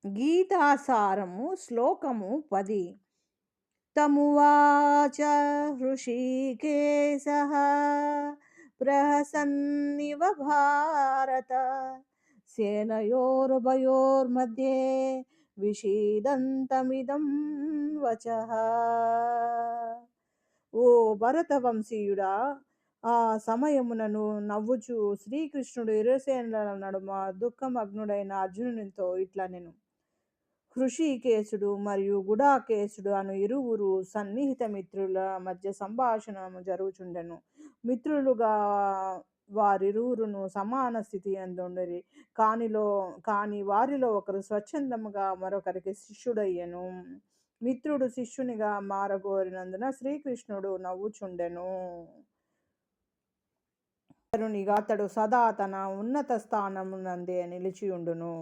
గీతాసారము శ్లోకము 10. తమువాచ హృషీకేశః ప్రహసన్నివ భారత సేనయోరుభయోర్मध्ये విషీదంతమిదం వచః. ఓ భరతవంశీయుడా, ఆ సమయమునను నవ్వుచు శ్రీకృష్ణుడు ఇరుసేనల నడుమ దుఃఖమగ్నుడైన అర్జునునితో ఇట్లనెను. హృషీకేశుడు మరియు గుడాకేశుడు అను ఇరువురు సన్నిహిత మిత్రుల మధ్య సంభాషణము జరుగుచుండెను. మిత్రులుగా వారిరువురును సమాన స్థితి యందుండిరి. కాని వారిలో ఒకరు స్వచ్ఛందముగా మరొకరికి శిష్యుడయ్యెను. మిత్రుడు శిష్యునిగా మారగోరినందున శ్రీకృష్ణుడు నవ్వుచుండెను. అతడు సదా తన ఉన్నత స్థానమునందే నిలిచియుండును.